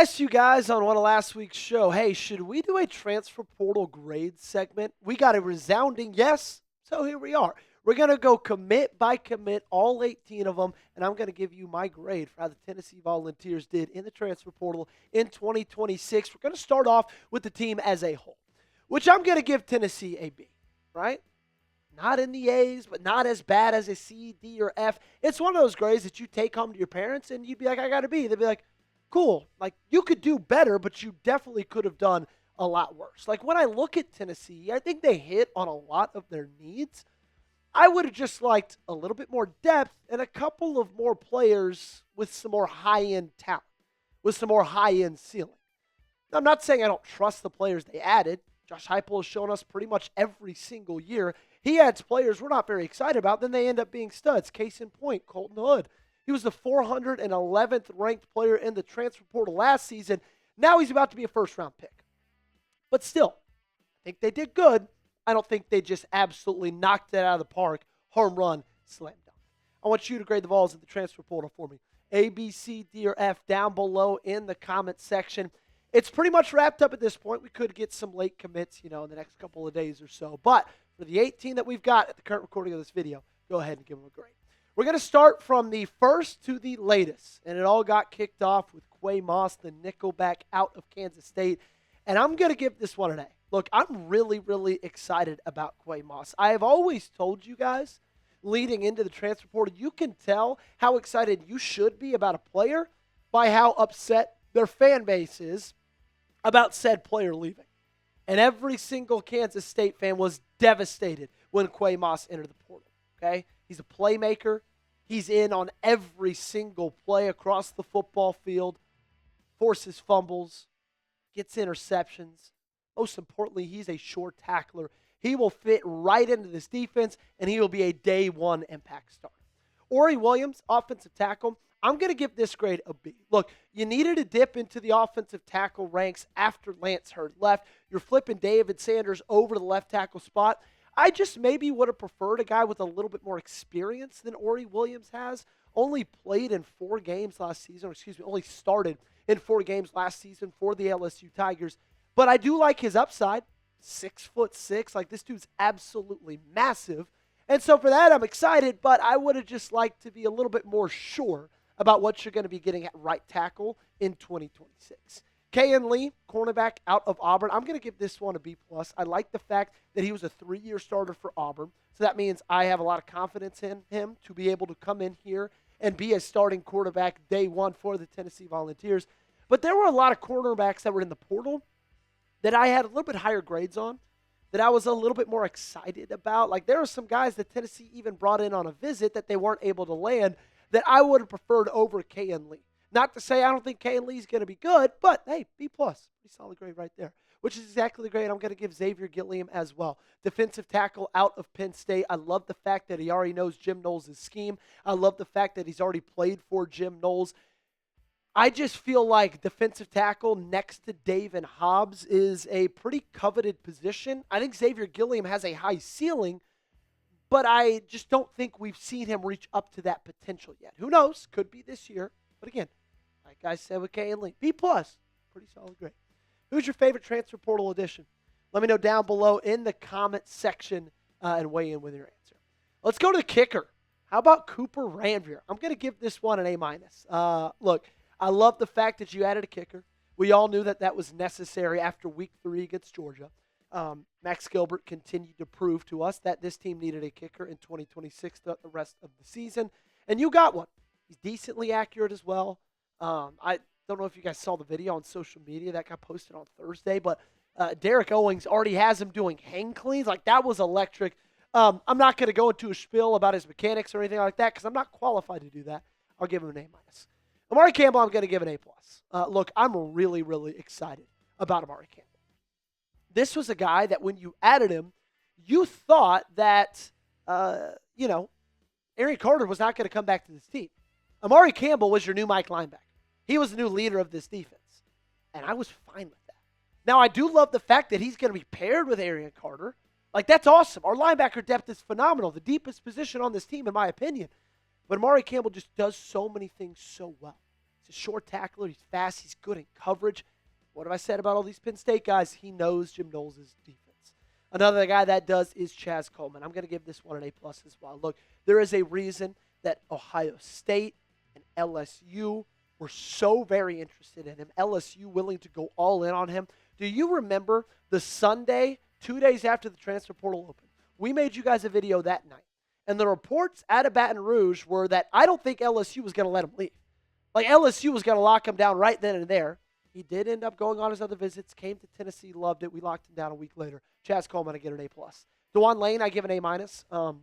asked you guys on one of last week's show, hey, should we do a transfer portal grade segment? We got a resounding yes, so here we are. We're going to go commit by commit, all 18 of them, and I'm going to give you my grade for how the Tennessee Volunteers did in the transfer portal in 2026. We're going to start off with the team as a whole, which I'm going to give Tennessee a B, right? Not in the A's, but not as bad as a C, D, or F. It's one of those grades that you take home to your parents, and you'd be like, I got a B. They'd be like, cool. Like, you could do better, but you definitely could have done a lot worse. Like, when I look at Tennessee, I think they hit on a lot of their needs. I would have just liked a little bit more depth and a couple of more players with some more high-end talent, with some more high-end ceiling. Now, I'm not saying I don't trust the players they added. Josh Heupel has shown us pretty much every single year. He adds players we're not very excited about, then they end up being studs. Case in point, Colton Hood. He was the 411th ranked player in the transfer portal last season. Now he's about to be a first-round pick. But still, I think they did good. I don't think they just absolutely knocked it out of the park. Home run, slam dunk. I want you to grade the Vols in the transfer portal for me. A, B, C, D, or F down below in the comment section. It's pretty much wrapped up at this point. We could get some late commits, in the next couple of days or so. But for the 18 that we've got at the current recording of this video, go ahead and give them a grade. We're going to start from the first to the latest. And it all got kicked off with Quay Moss, the nickelback out of Kansas State. And I'm going to give this one an A. Look, I'm really, really excited about Quay Moss. I have always told you guys, leading into the transfer portal, you can tell how excited you should be about a player by how upset their fan base is about said player leaving. And every single Kansas State fan was devastated when Quay Moss entered the portal, okay? He's a playmaker. He's in on every single play across the football field, forces fumbles, gets interceptions. Most importantly, he's a short tackler. He will fit right into this defense, and he will be a day one impact starter. Ori Williams, offensive tackle, I'm going to give this grade a B. Look, you needed a dip into the offensive tackle ranks after Lance Hurd left. You're flipping David Sanders over to the left tackle spot. I just maybe would have preferred a guy with a little bit more experience than Ori Williams has. Only played in 4 games last season, only started in 4 games last season for the LSU Tigers. But I do like his upside, 6'6". Like, this dude's absolutely massive. And so for that, I'm excited, but I would have just liked to be a little bit more sure about what you're going to be getting at right tackle in 2026. Kayan Lee, cornerback out of Auburn. I'm going to give this one a B+. I like the fact that he was a 3-year starter for Auburn. So that means I have a lot of confidence in him to be able to come in here and be a starting quarterback day one for the Tennessee Volunteers. But there were a lot of cornerbacks that were in the portal that I had a little bit higher grades on, that I was a little bit more excited about. Like, there are some guys that Tennessee even brought in on a visit that they weren't able to land that I would have preferred over Kayan Lee. Not to say I don't think Kayan Lee's going to be good, but hey, B+. Pretty solid grade right there, which is exactly the grade I'm going to give Xavier Gilliam as well. Defensive tackle out of Penn State. I love the fact that he already knows Jim Knowles' scheme. I love the fact that he's already played for Jim Knowles. I just feel like defensive tackle next to David Hobbs is a pretty coveted position. I think Xavier Gilliam has a high ceiling, but I just don't think we've seen him reach up to that potential yet. Who knows? Could be this year. But again, like I said with Kayan Lee, B+. Pretty solid grade. Who's your favorite transfer portal addition? Let me know down below in the comment section and weigh in with your answer. Let's go to the kicker. How about Cooper Ranvier? I'm going to give this one an A-. Look, I love the fact that you added a kicker. We all knew that that was necessary after week 3 against Georgia. Max Gilbert continued to prove to us that this team needed a kicker in 2026 throughout the rest of the season. And you got one. He's decently accurate as well. I don't know if you guys saw the video on social media that got posted on Thursday, but Derek Owings already has him doing hang cleans. Like, that was electric. I'm not going to go into a spiel about his mechanics or anything like that because I'm not qualified to do that. I'll give him an A-. Amare Campbel, I'm going to give an A+. Look, I'm really, really excited about Amare Campbell. This was a guy that when you added him, you thought that, Aaron Carter was not going to come back to this team. Amare Campbell was your new Mike linebacker. He was the new leader of this defense. And I was fine with that. Now, I do love the fact that he's going to be paired with Aaron Carter. Like, that's awesome. Our linebacker depth is phenomenal. The deepest position on this team, in my opinion. But Amare Campbell just does so many things so well. He's a short tackler. He's fast. He's good in coverage. What have I said about all these Penn State guys? He knows Jim Knowles' defense. Another guy that does is Chaz Coleman. I'm going to give this one an A+ as well. Look, there is a reason that Ohio State and LSU were so very interested in him. LSU willing to go all in on him. Do you remember the Sunday, 2 days after the transfer portal opened? We made you guys a video that night. And the reports out of Baton Rouge were that I don't think LSU was going to let him leave. Like, LSU was going to lock him down right then and there. He did end up going on his other visits, came to Tennessee, loved it. We locked him down a week later. Chaz Coleman, I get an A+. DeJuan Lane, I give an A-.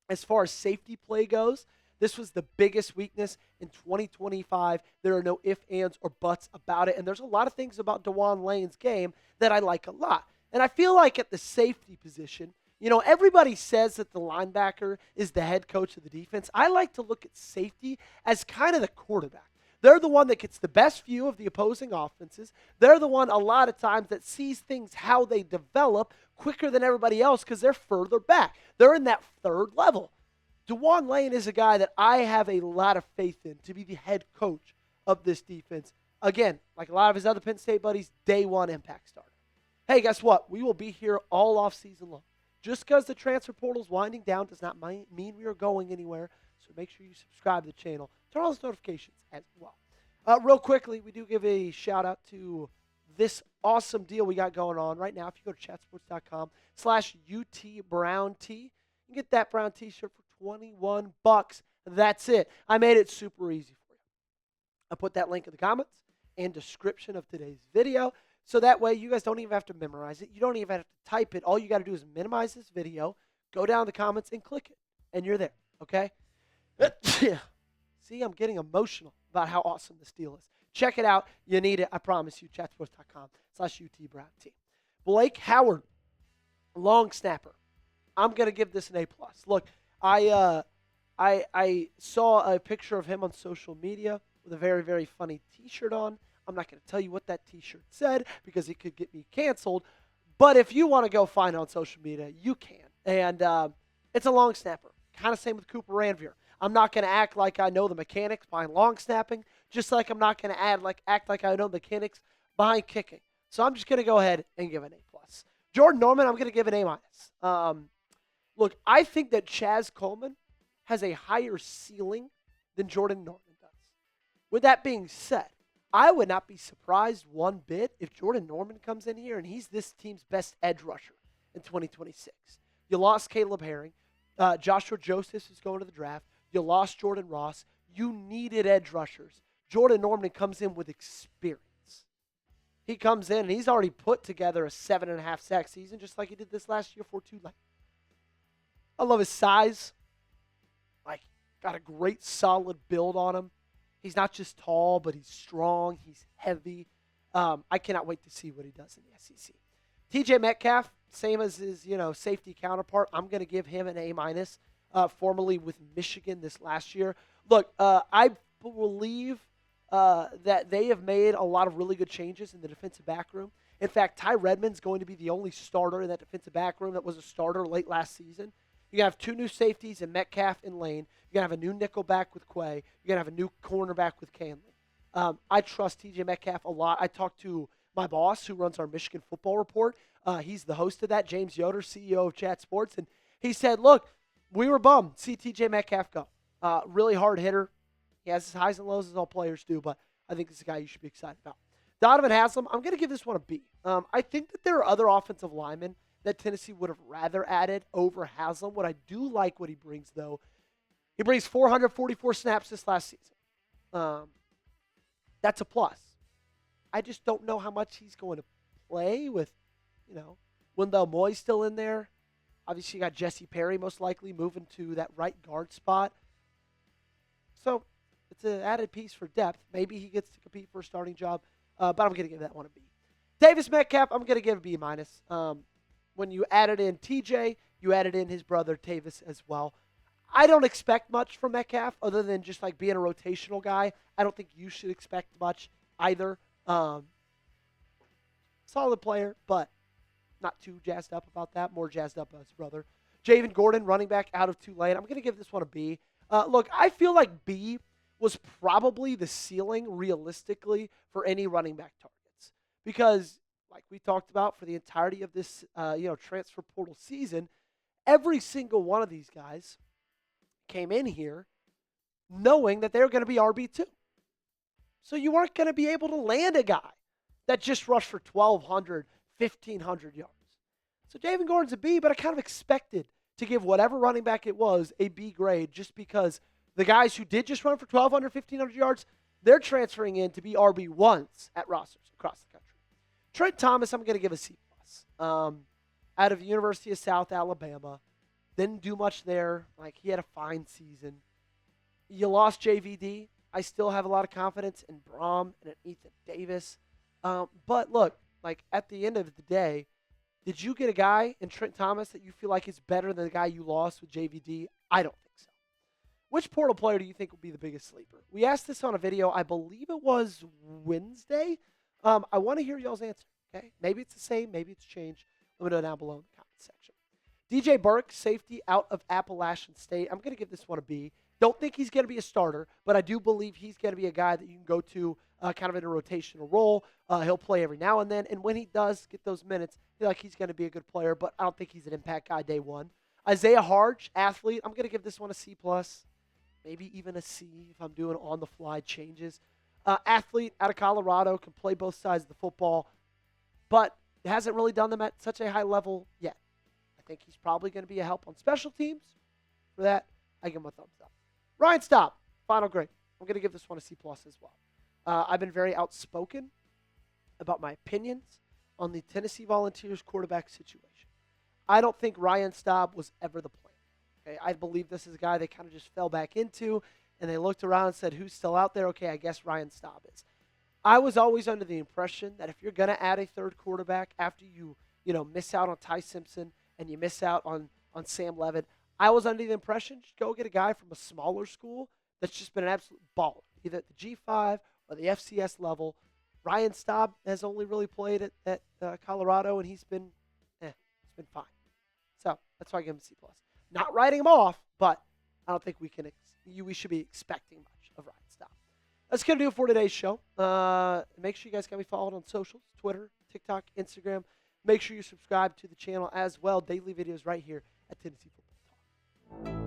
As far as safety play goes, this was the biggest weakness in 2025. There are no ifs, ands, or buts about it. And there's a lot of things about DeJuan Lane's game that I like a lot. And I feel like at the safety position, you know, everybody says that the linebacker is the head coach of the defense. I like to look at safety as kind of the quarterback. They're the one that gets the best view of the opposing offenses. They're the one a lot of times that sees things how they develop quicker than everybody else because they're further back. They're in that third level. DeJuan Lane is a guy that I have a lot of faith in to be the head coach of this defense. Again, like a lot of his other Penn State buddies, day one impact starter. Hey, guess what? We will be here all off season long. Just because the transfer portal is winding down does not mean we are going anywhere. So make sure you subscribe to the channel. Turn on those notifications as well. Real quickly, we do give a shout out to this awesome deal we got going on right now. If you go to chatsports.com/UTBrownT, you can get that brown t-shirt for $21. That's it. I made it super easy for you. I put that link in the comments and description of today's video. So that way you guys don't even have to memorize it. You don't even have to type it. All you got to do is minimize this video, go down in the comments and click it. And you're there, okay? See, I'm getting emotional about how awesome this deal is. Check it out. You need it. I promise you. Chatsports.com/UTBrownT. Blake Howard, long snapper. I'm going to give this an A+. Look, I saw a picture of him on social media with a very, very funny T-shirt on. I'm not going to tell you what that T-shirt said because it could get me canceled. But if you want to go find it on social media, you can. And it's a long snapper. Kind of same with Cooper Ranvier. I'm not going to act like I know the mechanics behind long snapping, just like I'm not going to act like I know the mechanics behind kicking. So I'm just going to go ahead and give an A+. Jordan Norman, I'm going to give an A-. Look, I think that Chaz Coleman has a higher ceiling than Jordan Norman does. With that being said, I would not be surprised one bit if Jordan Norman comes in here and he's this team's best edge rusher in 2026. You lost Caleb Herring. Joshua Joseph is going to the draft. You lost Jordan Ross. You needed edge rushers. Jordan Norman comes in with experience. He comes in and he's already put together a 7.5 sack season just like he did this last year for Tulane. I love his size. Like, got a great solid build on him. He's not just tall, but he's strong. He's heavy. I cannot wait to see what he does in the SEC. TJ Metcalf, same as his safety counterpart. I'm going to give him an A-, formerly with Michigan this last year. Look, I believe that they have made a lot of really good changes in the defensive back room. In fact, Ty Redmond's going to be the only starter in that defensive back room that was a starter late last season. You're going to have two new safeties in Metcalf and Lane. You're going to have a new nickel back with Quay. You're going to have a new cornerback with Canley. I trust TJ Metcalf a lot. I talked to my boss who runs our Michigan Football Report. He's the host of that, James Yoder, CEO of Chat Sports. And he said, look, we were bummed to see TJ Metcalf go. Really hard hitter. He has his highs and lows as all players do, but I think this is a guy you should be excited about. Donovan Haslam, I'm going to give this one a B. I think that there are other offensive linemen that Tennessee would have rather added over Haslam. What I do like what he brings, though, he brings 444 snaps this last season. That's a plus. I just don't know how much he's going to play with, Wendell Moy still in there. Obviously, you got Jesse Perry most likely moving to that right guard spot. So it's an added piece for depth. Maybe he gets to compete for a starting job, but I'm going to give that one a B. Davis Metcalf, I'm going to give a B-. When you added in TJ, you added in his brother Tavis as well. I don't expect much from Metcalf other than just like being a rotational guy. I don't think you should expect much either. Solid player, but not too jazzed up about that. More jazzed up about his brother. Javen Gordon, running back out of Tulane. I'm going to give this one a B. Look, I feel like B was probably the ceiling realistically for any running back targets. Because, like we talked about for the entirety of this, transfer portal season, every single one of these guys came in here knowing that they were going to be RB2. So you weren't going to be able to land a guy that just rushed for 1,200, 1,500 yards. So David Gordon's a B, but I kind of expected to give whatever running back it was a B grade just because the guys who did just run for 1,200, 1,500 yards, they're transferring in to be RB1s at rosters across the country. Trent Thomas, I'm going to give a C+. Out of the University of South Alabama. Didn't do much there. Like, he had a fine season. You lost JVD. I still have a lot of confidence in Brom and in Ethan Davis. But look, like, at the end of the day, did you get a guy in Trent Thomas that you feel like is better than the guy you lost with JVD? I don't think so. Which portal player do you think will be the biggest sleeper? We asked this on a video, I believe it was Wednesday. I want to hear y'all's answer, okay? Maybe it's the same, maybe it's changed. Let me know down below in the comment section. DJ Burke, safety out of Appalachian State. I'm going to give this one a B. Don't think he's going to be a starter, but I do believe he's going to be a guy that you can go to kind of in a rotational role. He'll play every now and then, and when he does get those minutes, I feel like he's going to be a good player, but I don't think he's an impact guy day one. Isaiah Harge, athlete. I'm going to give this one a C+, maybe even a C if I'm doing on-the-fly changes. Athlete out of Colorado, can play both sides of the football, but hasn't really done them at such a high level yet. I think he's probably going to be a help on special teams. For that, I give him a thumbs up. Ryan Staub, final grade. I'm going to give this one a C+ as well. I've been very outspoken about my opinions on the Tennessee Volunteers quarterback situation. I don't think Ryan Staub was ever the plan. Okay, I believe this is a guy they kind of just fell back into, and they looked around and said, who's still out there? Okay, I guess Ryan Staub is. I was always under the impression that if you're going to add a third quarterback after you miss out on Ty Simpson and you miss out on Sam Levitt, I was under the impression just go get a guy from a smaller school that's just been an absolute baller, either at the G5 or the FCS level. Ryan Staub has only really played at Colorado, and he's been fine. So that's why I give him a C+. Not writing him off, but I don't think we should be expecting much of Ryan Staub. That's going to do it for today's show. Make sure you guys can be followed on socials, Twitter, TikTok, Instagram. Make sure you subscribe to the channel as well. Daily videos right here at Tennessee Football Talk.